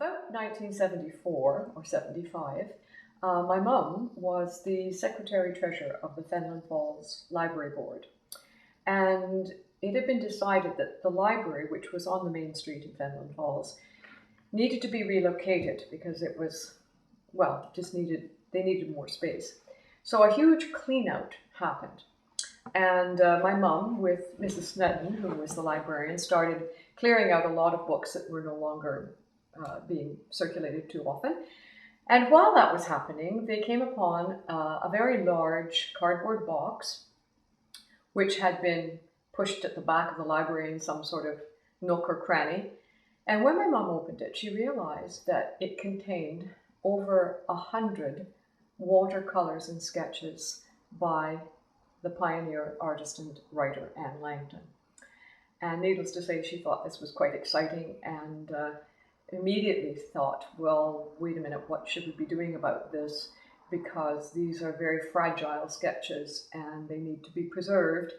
About 1974 or 75, my mum was the secretary-treasurer of the Fenelon Falls Library Board. And it had been decided that the library, which was on the main street in Fenelon Falls, needed to be relocated because it was, well, they needed more space. So a huge clean out happened. And my mum, with Mrs. Snedden, who was the librarian, started clearing out a lot of books that were no longer being circulated too often. And while that was happening, they came upon a very large cardboard box, which had been pushed at the back of the library in some sort of nook or cranny. And when my mum opened it, she realized that it contained over 100 watercolors and sketches by the pioneer artist and writer Anne Langton. And needless to say, she thought this was quite exciting and immediately thought, well, wait a minute, what should we be doing about this? Because these are very fragile sketches and they need to be preserved.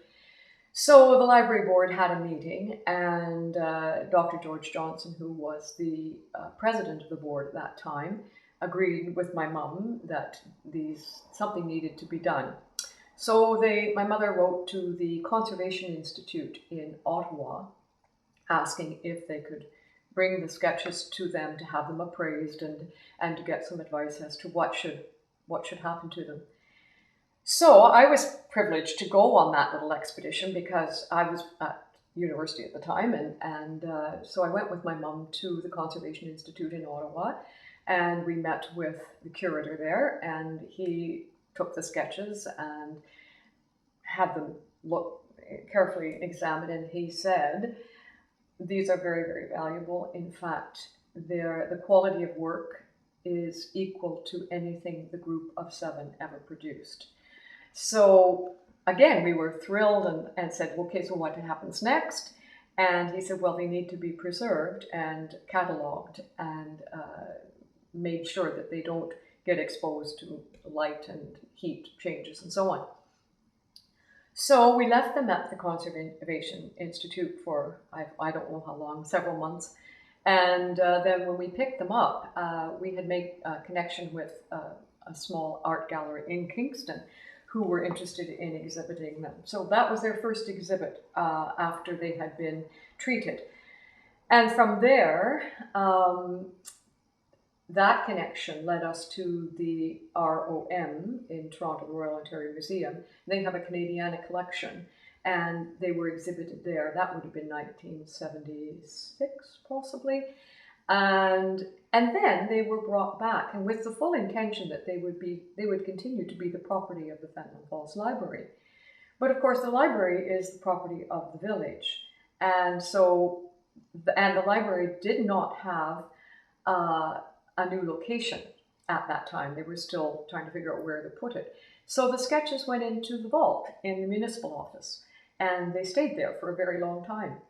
So the library board had a meeting, and Dr. George Johnson, who was the president of the board at that time, agreed with my mum that something needed to be done. So my mother wrote to the Conservation Institute in Ottawa, asking if they could bring the sketches to them to have them appraised and to get some advice as to what should happen to them. So I was privileged to go on that little expedition because I was at university at the time, and so I went with my mum to the Conservation Institute in Ottawa, and we met with the curator there, and he took the sketches and had them carefully examined, and he said, these are very, very valuable. In fact, the quality of work is equal to anything the group of 7 ever produced. So again, we were thrilled and said, okay, so what happens next? And he said, well, they need to be preserved and cataloged and made sure that they don't get exposed to light and heat changes and so on. So we left them at the Conservation Institute for, I don't know how long, several months. And then when we picked them up, we had made a connection with a small art gallery in Kingston who were interested in exhibiting them. So that was their first exhibit after they had been treated. And from there, that connection led us to the ROM in Toronto, the Royal Ontario Museum. They have a Canadiana collection, and they were exhibited there. That would have been 1976, possibly. And then they were brought back, and with the full intention that they would continue to be the property of the Fenelon Falls Library. But of course, the library is the property of the village, and so the library did not have a new location at that time. They were still trying to figure out where to put it. So the sketches went into the vault in the municipal office, and they stayed there for a very long time.